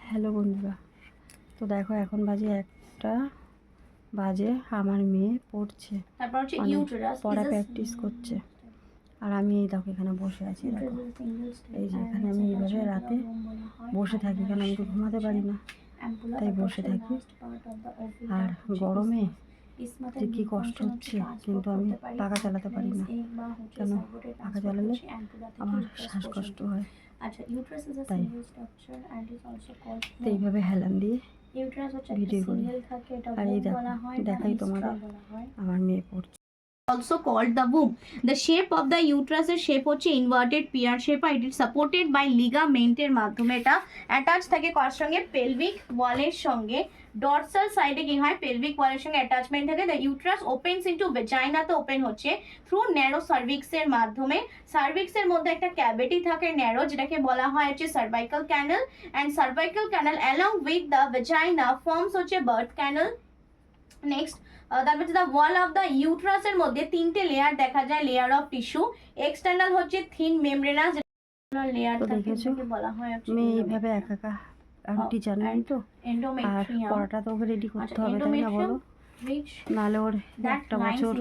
Hello বন্ধুরা, তো দেখো এখন বাজে 1টা বাজে। আমার মেয়ে পড়ছে, পড়া প্র্যাকটিস করছে। আর আমি এই দেখো এখানে বসে আছি। দেখো এই যে এখানে আমি এইভাবে রাতে বসে থাকি, কারণ আমি তো ঘুমাতে পারি না, তাই বসে থাকি। আর গরমে যে কী কষ্ট হচ্ছে, কিন্তু আমি পাখা চালাতে পারি না। কেন? পাখা চালালে আমার শ্বাসকষ্ট হয়, তাই এইভাবে হেলান দিয়ে ভিডিও করি। আর এই দেখো দেখাই তোমাদের, আমার মেয়ে পড়ছে। Also called the womb. The shape of the uterus এর shape হচ্ছে inverted pear shape, R it is supported by ligament এর মাধ্যমে এটা অ্যাটাচ থাকে কার সঙ্গে, পেলভিক ওয়ালের সঙ্গে। ডরসাল সাইডে কি হয়, পেলভিক ওয়ালের সঙ্গে অ্যাটাচমেন্ট থাকে। দ্য ইউট্রাস ওপেনস ইনটু ভেজাইনাতে ওপেন হচ্ছে থ্রু ন্যারো সার্ভিক্স এর মাধ্যমে। সার্ভিক্স এর মধ্যে একটা ক্যাভিটি থাকে ন্যারো, যেটাকে বলা হয় হচ্ছে cervical canal, and cervical canal along with the vagina forms হচ্ছে বার্থ ক্যানাল। নেক্সট তারপর the wall of the uterus এর মধ্যে 3টে লেয়ার দেখা যায়, লেয়ার অফ টিস্যু। এক্সটার্নাল হচ্ছে থিন মেমব্রেনাস লেয়ার থাকে, যেটাকে বলা হয় মেয়ে এইভাবে একা আর টিচার নেই তো, আর পড়াটা তো ওকে রেডি করতে হবে, তাই না বলো? নাহলে ওর একটা বছর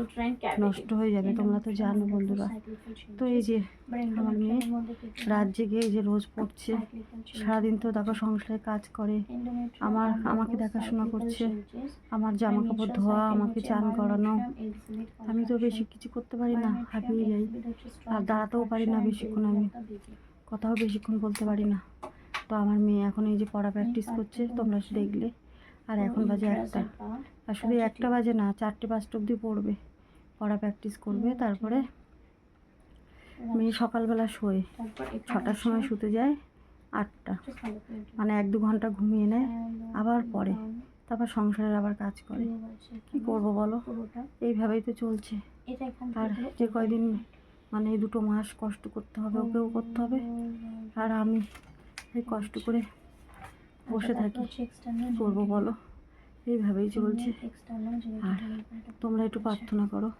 নষ্ট হয়ে যাবে, তোমরা তো জানো বন্ধুরা। তো এই যে আমার মেয়ে রাত জেগে এই যে রোজ পড়ছে, সারাদিন তো দেখো সংসারে কাজ করে, আমাকে দেখাশোনা করছে, আমার জামা কাপড় ধোয়া, আমাকে চান করানো। আমি তো বেশি কিছু করতে পারি না, হাঁপিয়ে যাই, আর দাঁড়াতেও পারি না বেশিক্ষণ, আমি কথাও বেশিক্ষণ বলতে পারি না। তো আমার মেয়ে এখন এই যে পড়া প্র্যাকটিস করছে, তোমরা দেখলে। আর এখন বাজে 1টা, আর শুধু 1টা বাজে না, 4টে-5টা অবধি পড়বে, পড়া প্র্যাকটিস করবে। তারপরে মেয়ে সকালবেলা শোয় 6টার সময়, শুতে যায় 8টা, মানে 1-2 ঘন্টা ঘুমিয়ে নেয়, আবার পড়ে, তারপর সংসারের আবার কাজ করে। কি করবো বলো, এইভাবেই তো চলছে। আর যে কয়দিন মানে এই 2 মাস কষ্ট করতে হবে, ওকেও করতে হবে, আর আমি এই কষ্ট করে বসে থাকি, কী করবো বলো, এইভাবেই চলছে। আর তোমরা একটু প্রার্থনা করো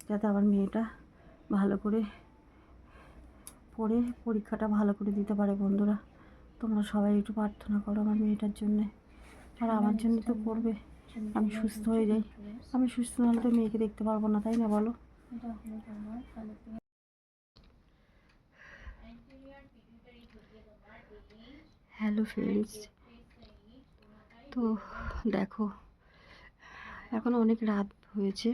যাতে আমার মেয়েটা ভালো করে পড়ে পরীক্ষাটা ভালো করে দিতে পারে বন্ধুরা। তোমরা সবাই একটু প্রার্থনা করো আমার মেয়েটার জন্যে, আর আমার জন্য তো করবে। আমি সুস্থ হয়ে যাই, আমি সুস্থ না হলে তো মেয়েকে দেখতে পারবো না, তাই না বলো? হ্যালো ফ্রেন্ডস, তো দেখো এখন অনেক রাত হয়েছে,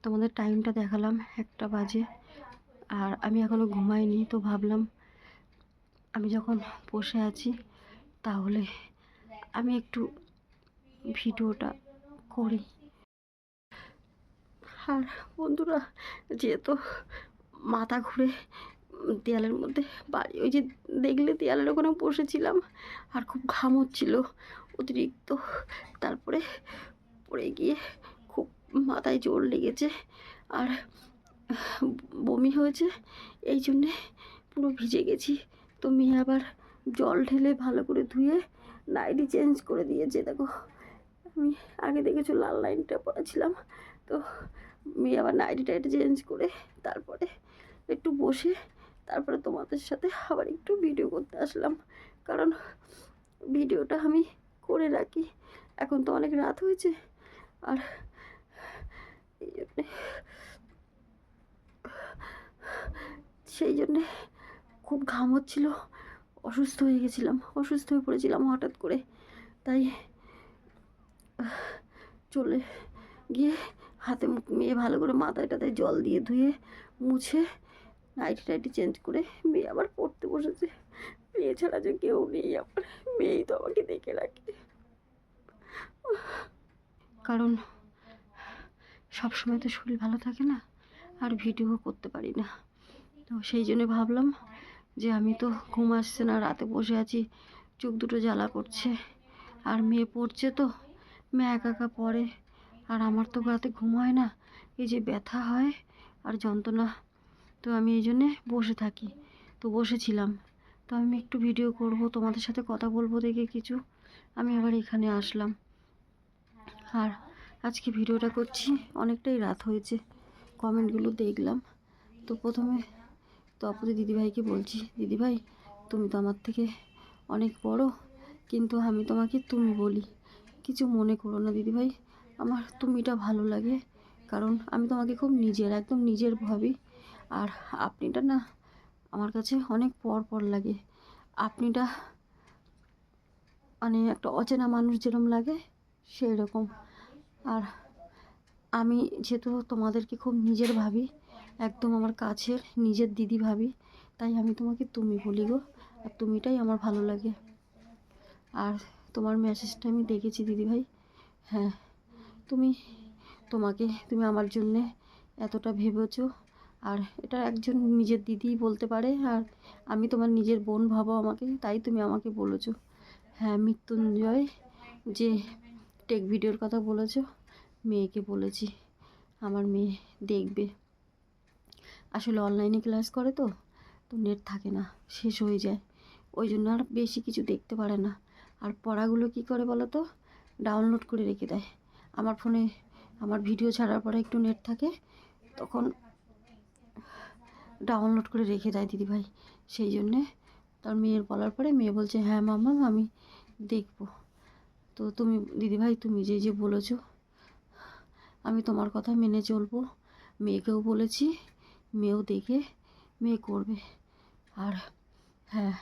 তোমাদের টাইমটা দেখালাম 1টা বাজে, আর আমি এখনও ঘুমাইনি। তো ভাবলাম আমি যখন বসে আছি তাহলে আমি একটু ভিডিওটা করি। আর বন্ধুরা, যেহেতু মাথা ঘুরে দেয়ালের মধ্যে বাড়ি, ওই যে দেখলে দেয়ালের ওখানে বসেছিলাম, আর খুব ঘাম হচ্ছিল অতিরিক্ত, তারপরে পড়ে গিয়ে খুব মাথায় জোর লেগেছে, আর বমি হয়েছে, এই জন্যে পুরো ভিজে গেছি। তো মেয়ে আবার জল ঢেলে ভালো করে ধুয়ে নাইটি চেঞ্জ করে দিয়েছে। দেখো আমি আগে দেখেছো লাল লাইনটা পড়াছিলাম, তো মেয়ে আবার নাইটি চেঞ্জ করে তারপরে একটু বসে তারপরে তোমাদের সাথে আবার একটু ভিডিও করতে আসলাম, কারণ ভিডিওটা আমি করে রাখি। এখন তো অনেক রাত হয়েছে, আর এই জন্যে সেই জন্যে খুব ঘাম হচ্ছিল, অসুস্থ হয়ে গেছিলাম, অসুস্থ হয়ে পড়েছিলাম হঠাৎ করে, তাই চলে গিয়ে হাতে মুখ মেয়ে ভালো করে মাথায় টাথায় জল দিয়ে ধুয়ে মুছে নাইটি চেঞ্জ করে মেয়ে আবার পড়তে বসেছে। মেয়ে ছাড়া যে কেউ নেই আমার, মেয়েই তো আমাকে দেখে রাখে, কারণ সবসময় তো শরীর ভালো থাকে না, আর ভিডিও করতে পারি না। তো সেই জন্য ভাবলাম যে আমি তো ঘুম আসছে না, রাতে বসে আছি, চোখ দুটো জ্বালা করছে, আর মেয়ে পড়ছে, তো মেয়ে একা পড়ে, আর আমার তো রাতে ঘুম হয় না, এই যে ব্যথা হয় আর যন্ত্রণা, তো আমি এই জন্যে বসে থাকি। তো বসেছিলাম, তো আমি একটু ভিডিও করব, তোমাদের সাথে কথা বলবো দেখে কিছু, আমি আবার এখানে আসলাম। আর আজকে ভিডিওটা করছি, অনেকটাই রাত হয়েছে, কমেন্টগুলো দেখলাম। তো প্রথমে তো আপুদের দিদিভাইকে বলছি, দিদিভাই তুমি তো আমার থেকে অনেক বড়, কিন্তু আমি তোমাকে তুমি বলি, কিছু মনে করো না দিদিভাই, আমার তুমিটা ভালো লাগে, কারণ আমি তোমাকে খুব নিজের, একদম নিজের ভাবি। আর আপনিটা না আমার কাছে অনেক পর লাগে। আপনিটা মানে একটা অচেনা মানুষ যেরকম লাগে সেই রকম। আর আমি যেহেতু তোমাদেরকে খুব নিজের ভাবি, একদম আমার কাছের নিজের দিদি ভাবি, তাই আমি তোমাকে তুমি বলি গো, আর তুমিটাই আমার ভালো লাগে। আর তোমার মেসেজটা আমি দেখেছি দিদিভাই। হ্যাঁ, তুমি আমার জন্যে এতটা ভেবেছো, আর এটা একজন নিজের দিদিই বলতে পারে। আর আমি তোমার নিজের বোন ভাবো আমাকে, তাই তুমি আমাকে বলেছো। হ্যাঁ, মৃত্যুঞ্জয় যে টেক ভিডিওর কথা বলেছো, মেয়েকে বলেছি আমার মেয়ে দেখবে। আসলে অনলাইনে ক্লাস করে তো নেট থাকে না, শেষ হয়ে যায়, ওই জন্য আর বেশি কিছু দেখতে পারে না। আর পড়াগুলো কি করে বলো তো, ডাউনলোড করে রেখে দেয় আমার ফোনে। আমার ভিডিও ছাড়ার পরে একটু নেট থাকে, তখন ডাউনলোড করে রেখে দেয় দিদিভাই। সেই জন্যে তার মেয়ের বলার পরে মেয়ে বলছে হ্যাঁ মাম্মা আমি দেখবো। তো তুমি দিদিভাই, তুমি যে বলেছো, আমি তোমার কথা মেনে চলবো। মেয়েকেও বলেছি, মেয়েও দেখে মেয়ে করবে। আর হ্যাঁ,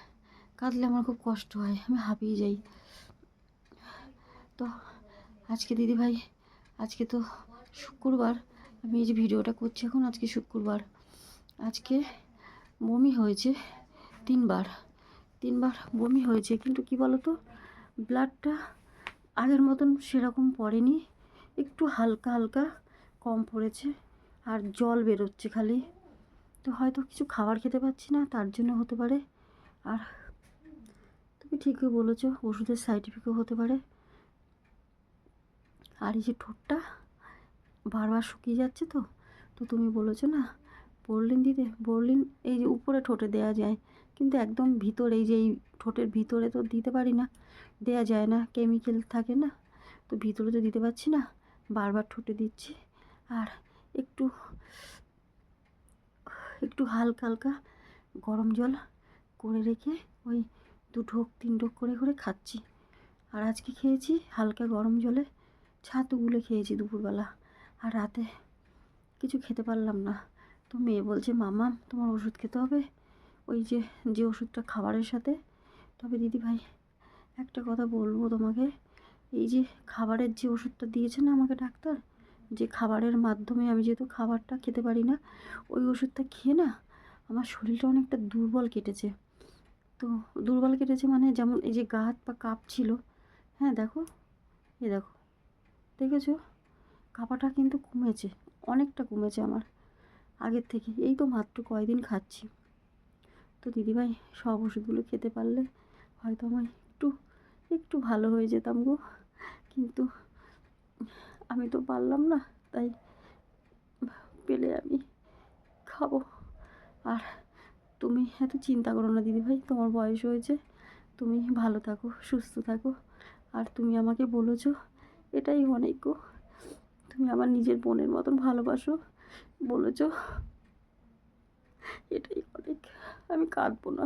কাঁদলে আমার খুব কষ্ট হয়, আমি হাঁপিয়ে যাই। তো আজকে দিদিভাই, আজকে তো শুক্রবার, আমি এই যে ভিডিওটা করছি এখন, আজকে শুক্রবার, আজকে বমি হয়েছে 3বার বমি হয়েছে। কিন্তু কি বলো তো, ব্লাডটা আগের মতন সেরকম পড়েনি, একটু হালকা হালকা কম পড়েছে, আর জল বেরোচ্ছে খালি। তো হয়তো কিছু খাবার খেতে পাচ্ছি না, তার জন্য হতে পারে। আর তুমি ঠিকই বলেছো, ওষুধের সাইড এফেক্টও হতে পারে। আর এই যে ঠোঁটটা বারবার শুকিয়ে যাচ্ছে, তো তুমি বলেছো না বোরলিন দিতে, বোরলিন এই যে উপরে ঠোঁটে দেয়া যায়, কিন্তু একদম ভিতরে, এই যে এই ঠোঁটের ভিতরে তো দিতে পারি না, দেয়া যায় না, কেমিক্যাল থাকে না, তো ভিতরে তো দিতে পারছি না, বারবার ঠোঁটে দিচ্ছি। আর একটু একটু হালকা হালকা গরম জল করে রেখে ওই 2 ঢোক 3 ঢোক করে করে খাচ্ছি। আর আজকে খেয়েছি হালকা গরম জলে ছাতু গুলে খেয়েছি দুপুরবেলা। আর রাতে কিছু খেতে পারলাম না। তো মেয়ে বলছে মামা তোমার ওষুধ খেতে হবে, ওই যে ওষুধটা খাবারের সাথে। তবে দিদিভাই একটা কথা বলবো তোমাকে, এই যে খাবারের যে ওষুধটা দিয়েছে না আমাকে ডাক্তার, যে খাবারের মাধ্যমে আমি যেহেতু খাবারটা খেতে পারি না, ওই ওষুধটা খেয়ে না আমার শরীরটা অনেকটা দুর্বল কেটেছে। তো দুর্বল কেটেছে মানে যেমন এই যে গা হাত পা কাঁপছিল, হ্যাঁ দেখো, দেখো, দেখেছো, কাঁপাটা কিন্তু কমেছে, অনেকটা কমেছে আমার আগের থেকে। এই তো মাত্র কয়দিন খাচ্ছি। তো দিদিভাই সব ওষুধগুলো খেতে পারলে হয়তো আমার একটু ভালো হয়ে যেতাম গো, কিন্তু আমি তো পারলাম না, তাই পেলে আমি খাবো। আর তুমি এত চিন্তা করো না দিদিভাই, তোমার বয়স হয়েছে, তুমি ভালো থাকো, সুস্থ থাকো। আর তুমি আমাকে বলেছো, এটাই অনেক গো, তুমি আমার নিজের বোনের মতন ভালোবাসো বলেছো, এটাই অনেক। আমি কাঁদবো না,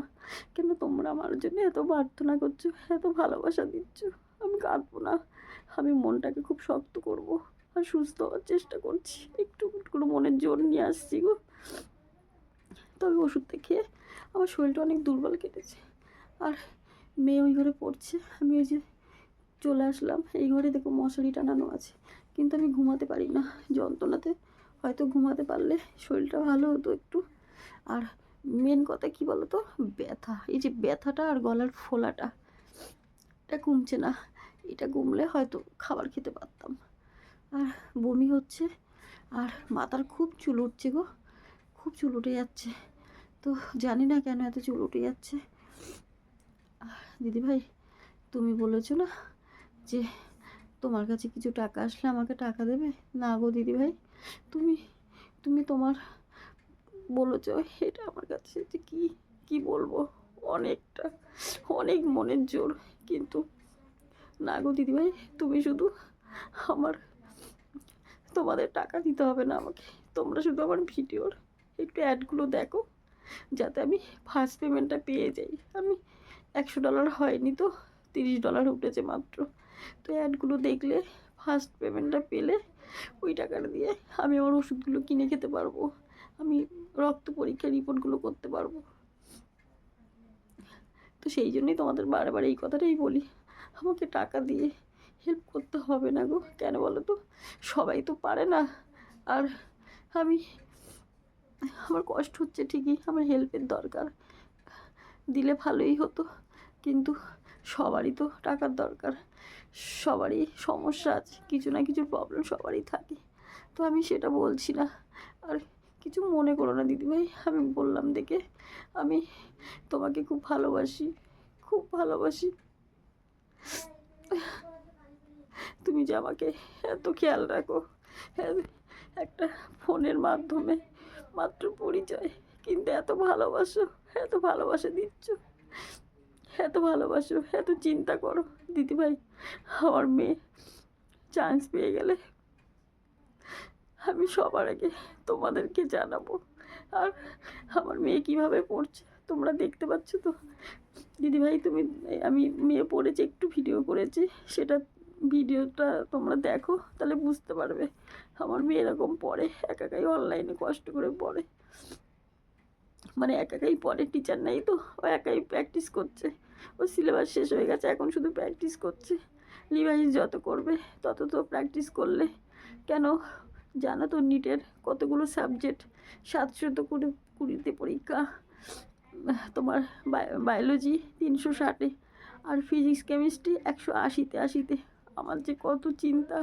কেন তোমরা আমার জন্য এত প্রার্থনা করছো, এত ভালোবাসা দিচ্ছ, আমি কাঁদবো না। আমি মনটাকে খুব শক্ত করব আর সুস্থ হওয়ার চেষ্টা করছি, একটু করে মনের জোর নিয়ে আসছি গো। তবে ওষুধটা খেয়ে আমার শরীরটা অনেক দুর্বল কেটেছে। আর মেয়ে ওই ঘরে পড়ছে, আমি ওই যে চলে আসলাম, এই ঘরে দেখো মশারি টানানো আছে, কিন্তু আমি ঘুমাতে পারি না যন্ত্রণাতে। হয়তো ঘুমাতে পারলে শরীরটা ভালো হতো একটু। আর মেন কথা কি বলো তো, ব্যথা, এই যে ব্যথাটা আর গলার ফোলাটা, এটা কমছে না। এটা কমলে হয়তো খাবার খেতে পারতাম। আর বমি হচ্ছে, আর মাথার খুব চুল উঠছে গো, খুব চুল উঠে যাচ্ছে। তো জানি না কেন এত চুল উঠে যাচ্ছে। দিদিভাই তুমি বলেছো না যে তোমার কাছে কিছু টাকা আসলে আমাকে টাকা দেবে, না গো দিদিভাই, তুমি তোমার বলেছ, এটা আমার কাছে যে কি বলবো, অনেক মনের জোর। কিন্তু না গো দিদিভাই, তুমি শুধু আমার, তোমাদের টাকা দিতে হবে না আমাকে, তোমরা শুধু আমার ভিডিওর একটু অ্যাডগুলো দেখো, যাতে আমি ফার্স্ট পেমেন্টটা পেয়ে যাই। আমি $100 হয়নি তো, $30 উঠেছে মাত্র। তো অ্যাডগুলো দেখলে ফার্স্ট পেমেন্টটা পেলে ওই টাকাটা দিয়ে আমি আমার ওষুধগুলো কিনে খেতে পারবো, আমি রক্ত পরীক্ষার রিপোর্টগুলো করতে পারবো। তো সেই জন্যই তোমাদের বারবার এই কথাটাই বলি, আমাকে টাকা দিয়ে হেল্প করতে হবে না গো। কেন বলো তো, সবাই তো পারে না। আর আমার কষ্ট হচ্ছে ঠিকই, আমার হেল্পের দরকার, দিলে ভালোই হতো, কিন্তু সবারই তো টাকার দরকার, সবারই সমস্যা আছে, কিছু না কিছু প্রবলেম সবারই থাকে। তো আমি সেটা বলছি না। আর কিছু মনে করো না দিদিভাই, আমি বললাম দেখে, আমি তোমাকে খুব ভালোবাসি, খুব ভালোবাসি। তুমি যে আমাকে এত খেয়াল রাখো, একটা ফোনের মাধ্যমে মাত্র পরিচয়, কিন্তু এত ভালোবাসা দিচ্ছ, এত ভালোবাসো, এত চিন্তা করো। দিদিভাই, আমার মেয়ে চান্স পেয়ে গেলে আমি সবার আগে তোমাদেরকে জানাবো। আর আমার মেয়ে কিভাবে পড়ছে তোমরা দেখতে পাচ্ছ তো দিদিভাই। আমি মেয়ে পড়েছে, একটু ভিডিও করেছি, সেটা ভিডিওটা তোমরা দেখো, তাহলে বুঝতে পারবে আমার মেয়ে এরকম পড়ে, একাই অনলাইনে কষ্ট করে পড়ে, মানে একাই পড়ে, টিচার নেই তো, ও একাই প্র্যাকটিস করছে। ও সিলেবাস শেষ হয়ে গেছে, এখন শুধু প্র্যাকটিস করছে। রিভাইজ যত করবে তত তো প্র্যাকটিস করলে। কেন জানো তো, নিটের কতগুলো সাবজেক্ট, 720 পরীক্ষা, তোমার বায়োলজি 360, আর ফিজিক্স কেমিস্ট্রি 180-তে। আমার যে কত চিন্তা,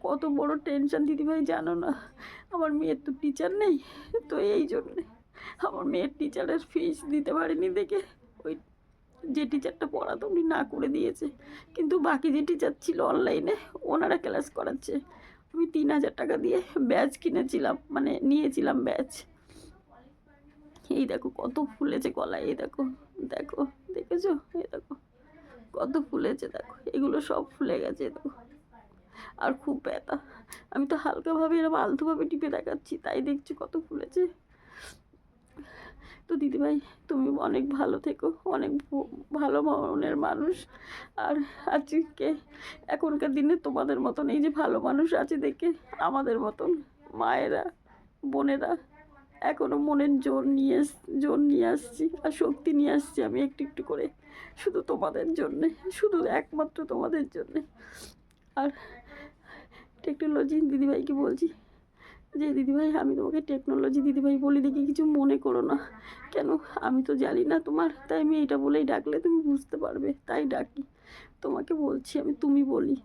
কত বড় টেনশন দিদিভাই, জানো না। আমার মেয়ের তো টিচার নেই, তো এই জন্যে আমার মেয়ের টিচারের ফিস দিতে পারিনি দেখে ওই যে টিচারটা পড়াতো উনি না করে দিয়েছে, কিন্তু বাকি যে টিচার ছিল অনলাইনে ওনারা ক্লাস করাচ্ছে। আমি 3000 টাকা দিয়ে ব্যাচ কিনেছিলাম, মানে নিয়েছিলাম ব্যাচ। এই দেখো কত ফুলেছে গলায়, এই দেখো, দেখো দেখেছো, এই দেখো কত ফুলেছে, দেখো এগুলো সব ফুলে গেছে, দেখো। আর খুব ব্যথা, আমি তো হালকাভাবে এরকম আলতোভাবে টিপে দেখাচ্ছি, তাই দেখছি কত ফুলেছে। তো দিদিভাই, তুমি অনেক ভালো থেকো, অনেক ভালো মনের মানুষ। আর আজকে এখনকার দিনে তোমাদের মতন এই যে ভালো মানুষ আছে দেখে আমাদের মতন মায়েরা, বোনেরা এখনও মনের জোর নিয়ে আসছি, আর শক্তি নিয়ে আসছি আমি একটু একটু করে, শুধু তোমাদের জন্যে, শুধু একমাত্র তোমাদের জন্যে। আর টেকনোলজি দিদিভাইকে বলছি যে দিদিভাই, আমি তোমাকে টেকনোলজি দিদিভাই বলি দেখি কিছু মনে করো না। কেন, আমি তো জানি না তোমার, তাই আমি এটা বলেই ডাকলে তুমি বুঝতে পারবে, তাই ডাকি। তোমাকে বলছি আমি তুমি বলি,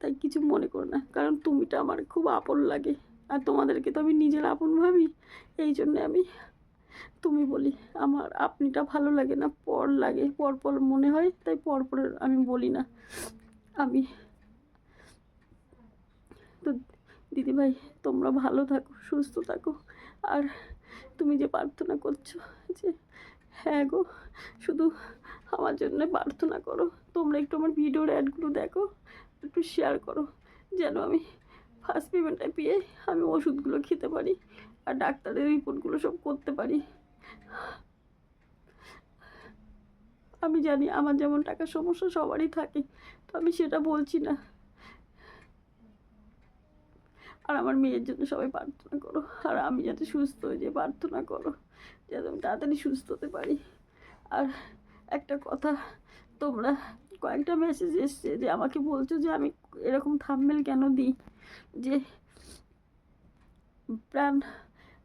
তাই কিছু মনে করো না, কারণ তুমিটা আমার খুব আপন লাগে, আর তোমাদেরকে তো আমি নিজের আপন ভাবি, এই জন্যে আমি তুমি বলি। আমার আপনিটা ভালো লাগে না, পর লাগে, পর মনে হয়, তাই পর আমি বলি না। আমি তো দিদিভাই, তোমরা ভালো থাকো, সুস্থ থাকো। আর তুমি যে প্রার্থনা করছো, যে হ্যাঁ গো, শুধু আমার জন্য প্রার্থনা করো। তোমরা একটু আমার ভিডিওর অ্যাডগুলো দেখো, একটু শেয়ার করো, যেন আমি ফার্স্ট পেমেন্টটা পেয়ে আমি ওষুধগুলো খেতে পারি, আর ডাক্তারের রিপোর্টগুলো সব করতে পারি। আমি জানি আমার যেমন টাকার সমস্যা সবারই থাকে, তো আমি সেটা বলছি না। আর আমার মেয়ের জন্য সবাই প্রার্থনা করো, আর আমি যাতে সুস্থ হয়ে যাই প্রার্থনা করো, যাতে আমি তাড়াতাড়ি সুস্থ হতে পারি। আর একটা কথা, তোমরা কয়েকটা মেসেজ এসছে যে আমাকে বলছো যে আমি এরকম থাম্বনেল কেন দিই, যে প্রাণ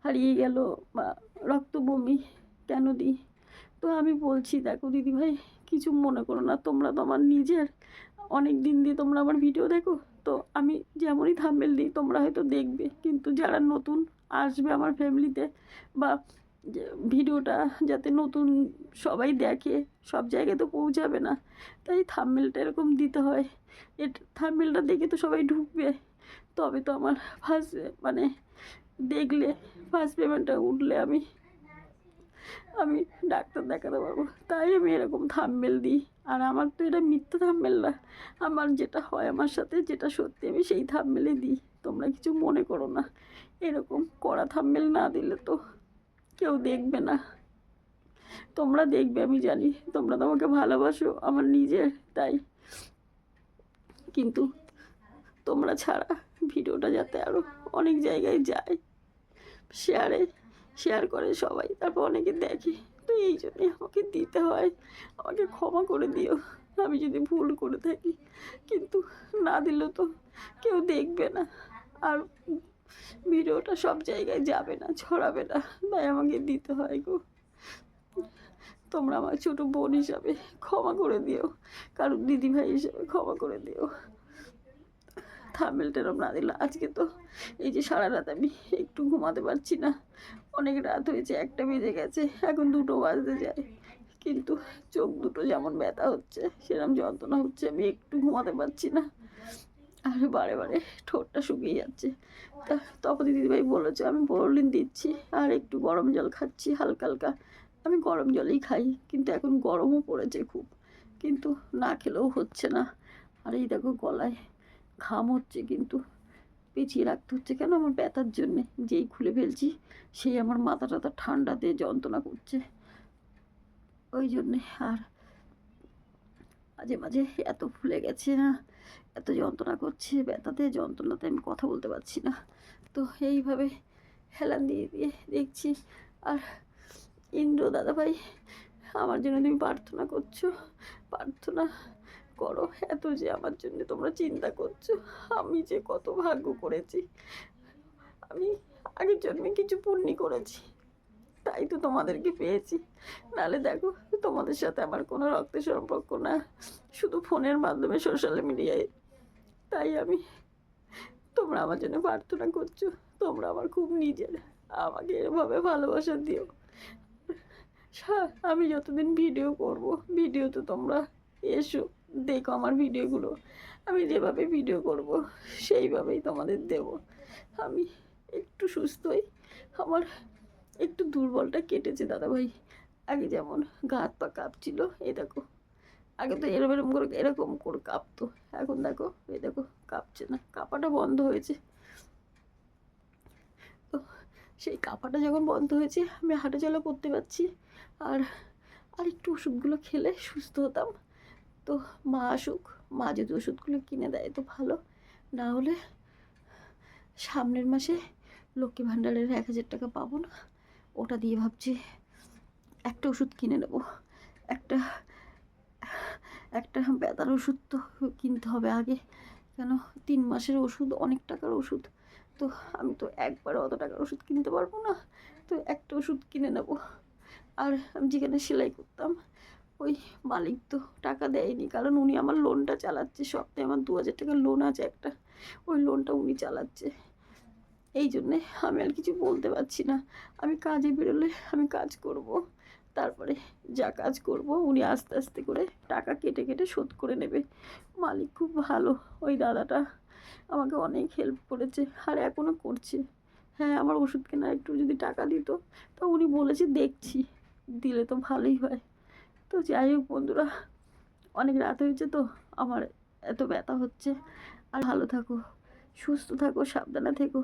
হারিয়ে গেল বা রক্ত বমি কেন দিই। তো আমি বলছি দেখো দিদিভাই, কিছু মনে করো না, তোমরা তো আমার নিজের, অনেক দিন দিয়ে তোমরা আমার ভিডিও দেখো, তো আমি যেমনই থাম্বনেল দিই তোমরা হয়তো দেখবে, কিন্তু যারা নতুন আসবে আমার ফ্যামিলিতে, বা ভিডিওটা যাতে নতুন সবাই দেখে, সব জায়গায় তো পৌঁছাবে না, তাই থাম্বনেলটা এরকম দিতে হয়। থাম্বনেলটা দেখে তো সবাই ঢুকবে, তবে তো আমার মানে দেখলে ফার্স্ট পেমেন্টটা উঠলে আমি ডাক্তার দেখাতে পারবো, তাই আমি এরকম থাম্বনেল দিই। আর আমার তো এটা মিথ্যা থাম্বনেল না, আমার যেটা হয় আমার সাথে, যেটা সত্যি, আমি সেই থাম্বনেলে দিই। তোমরা কিছু মনে করো না, এরকম কড়া থাম্বনেল না দিলে তো কেউ দেখবে না। তোমরা দেখবে, আমি জানি তোমরা তোমাকে ভালোবাসো আমার নিজের, তাই কিন্তু তোমরা ছাড়া ভিডিওটা যাতে আরও অনেক জায়গায় যায়, শেয়ার করে সবাই, তারপর অনেকে দেখে, তো এই জন্যই আমাকে দিতে হয়। আমাকে ক্ষমা করে দিও আমি যদি ভুল করে থাকি, কিন্তু না দিলেও তো কেউ দেখবে না, আর ভিডিওটা সব জায়গায় যাবে না, ছড়াবে না, তাই আমাকে দিতে হয় গো। তোমরা আমার ছোটো বোন হিসাবে ক্ষমা করে দিও, কারণ দিদিভাই হিসাবে ক্ষমা করে দিও। থাম্বনেলটা এরম না দিলে আজকে তো এই যে সারা রাত আমি একটু ঘুমাতে পারছি না, অনেক রাত হয়েছে, 1টা বেজে গেছে, এখন 2টো বাজতে যায়, কিন্তু চোখ দুটো যেমন ব্যথা হচ্ছে সেরকম যন্ত্রণা হচ্ছে, আমি একটু ঘুমাতে পারছি না, আর বারে বারে ঠোঁটটা শুকিয়ে যাচ্ছে। তা তখন দিদিভাই বলেছে আমি বোরোলিন দিচ্ছি আর একটু গরম জল খাচ্ছি হালকা হালকা। আমি গরম জলই খাই, কিন্তু এখন গরমও পড়েছে খুব, কিন্তু না খেলেও হচ্ছে না। আর এই দেখো গলায় ঘাম হচ্ছে, কিন্তু পেঁচিয়ে রাখতে হচ্ছে, কেন আমার ব্যথার জন্যে, যেই খুলে ফেলছি সেই আমার মাথা টাথা ঠান্ডাতে যন্ত্রণা করছে, ওই জন্যে। আর মাঝে মাঝে এত ফুলে গেছে না, এত যন্ত্রণা করছে, ব্যথাতে যন্ত্রণাতে আমি কথা বলতে পারছি না। তো এইভাবে হেলান দিয়ে দিয়ে দেখছি। আর ইন্দ্র দাদাভাই, আমার জন্য তুমি প্রার্থনা করছো, প্রার্থনা করো, এত যে আমার জন্য তোমরা চিন্তা করছো, আমি যে কত ভাগ্য করেছি, আমি আগের জন্মে কিছু পুণ্যি করেছি, তাই তো তোমাদেরকে পেয়েছি, নাহলে দেখো তোমাদের সাথে আমার কোনো রক্তের সম্পর্ক না, শুধু ফোনের মাধ্যমে সোশ্যাল মিডিয়ায়। তাই আমি, তোমরা আমার জন্য প্রার্থনা করছো, তোমরা আমার খুব নিজের, আমাকে এভাবে ভালোবাসা দিও। আমি যতদিন ভিডিও করব, ভিডিও তো তোমরা এসো দেখো আমার ভিডিওগুলো, আমি যেভাবে ভিডিও করব সেইভাবেই তোমাদের দেব। আমি একটু সুস্থ হই, আমার একটু দুর্বলটা কেটেছে দাদাভাই, আগে যেমন গা হাত পা কাঁপছিল, এই দেখো, আগে তো এরকম করে কাঁপতো, এখন দেখো এই দেখো কাঁপছে না, কাঁপাটা বন্ধ হয়েছে। তো সেই কাঁপাটা যখন বন্ধ হয়েছে আমি হাঁটাচলা করতে পারছি, আর আর একটু ওষুধগুলো খেলে সুস্থ হতাম। তো মা আসুক, মা যদি ওষুধগুলো কিনে দেয় তো ভালো, না হলে সামনের মাসে লক্ষ্মী ভাণ্ডারের 1,000 টাকা পাবো না, ওটা দিয়ে ভাবছি একটা ওষুধ কিনে নেব, একটা একটা ব্যথার ওষুধ তো কিনতে হবে আগে, কেন 3 মাসের ওষুধ অনেক টাকার ওষুধ, তো আমি তো একবারে অত টাকার ওষুধ কিনতে পারবো না, তো একটা ওষুধ কিনে নেব। আর আমি যেখানে সেলাই করতাম ওই মালিক তো টাকা দেয়নি, কারণ উনি আমার লোনটা চালাচ্ছে, সপ্তাহে আমার 2,000 টাকার লোন আছে একটা, ওই লোনটা উনি চালাচ্ছে, এই জন্যে আমি আর কিছু বলতে পারছি না। আমি কাজে বেরোলে আমি কাজ করব, তারপরে যা কাজ করব উনি আস্তে আস্তে করে টাকা কেটে কেটে শোধ করে নেবে। মালিক খুব ভালো, ওই দাদাটা আমাকে অনেক হেল্প করেছে আর এখনও করছে। হ্যাঁ, আমার ওষুধ কেনা একটু যদি টাকা দিত, তো উনি বলেছে দেখছি, দিলে তো ভালোই হয়। তো যাই হোক বন্ধুরা, অনেক রাত হয়েছে, তো আমার এত ব্যথা হচ্ছে। আর ভালো থাকো, সুস্থ থাকো, সাবধানে থেকো।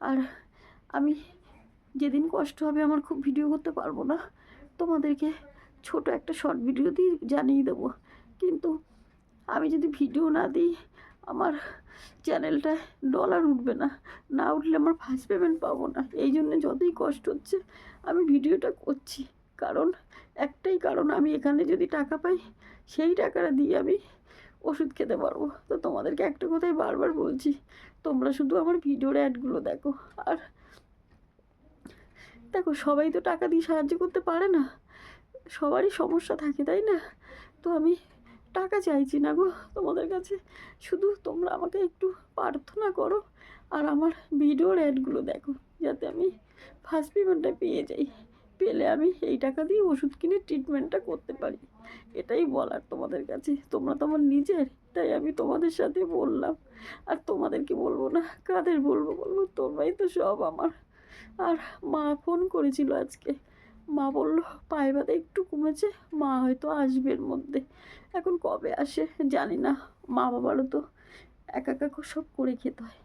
আর আমি যেদিন কষ্ট হবে আমার খুব ভিডিও করতে পারবো না, তোমাদেরকে ছোট একটা শর্ট ভিডিও দিয়ে জানিয়ে দেবো, কিন্তু আমি যদি ভিডিও না দিই আমার চ্যানেলটায় ডলার উঠবে না, না উঠলে আমার ফার্স্ট পেমেন্ট পাবো না, এই জন্য যতই কষ্ট হচ্ছে আমি ভিডিওটা করছি, কারণ একটাই কারণ, আমি এখানে যদি টাকা পাই সেই টাকাটা দিয়ে আমি ওষুধ খেতে পারবো। তো তোমাদেরকে একটা কথাই বারবার বলছি, তোমরা শুধু আমার ভিডিওর অ্যাডগুলো দেখো, আর দেখো সবাই তো টাকা দিয়ে সাহায্য করতে পারে না, সবারই সমস্যা থাকে, তাই না? তো আমি টাকা চাইছি না গো তোমাদের কাছে, শুধু তোমরা আমাকে একটু প্রার্থনা করো আর আমার ভিডিওর অ্যাডগুলো দেখো, যাতে আমি ফার্স্ট পেমেন্টটা পেয়ে যাই, পেলে আমি এই টাকা দিয়ে ওষুধ কিনে ট্রিটমেন্টটা করতে পারি, এটাই বলার তোমাদের কাছে। তোমরা তো আমার নিজের, তাই আমি তোমাদের সাথে বললাম, আর তোমাদেরকে বলবো না, কাদের বলবো বলবো, তোমরাই তো সব আমার। আর মা ফোন করেছিল আজকে, মা বললো পায়ে ব্যথা একটু কমেছে, মা হয়তো আসবে এর মধ্যে, এখন কবে আসে জানি না, মা বাবারও তো একা একা সব করে খেতে হয়,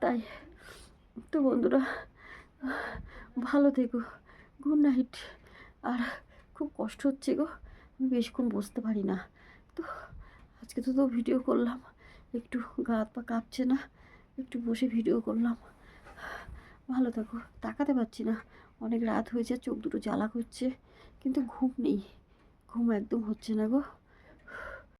তাই তো বন্ধুরা ভালো থেকো, গুড নাইট, আর খুব কষ্ট হচ্ছে গো, আমি বেশিক্ষণ বসতে পারি না। তো আজকে তো ভিডিও করলাম, একটু গা হাত পা কাঁপছে না, একটু বসে ভিডিও করলাম। ভালো থাকো। তাকাতে পারছি না, অনেক রাত হয়েছে, চোখ দুটো জ্বালা করছে, কিন্তু ঘুম নেই, ঘুম একদম হচ্ছে না গো।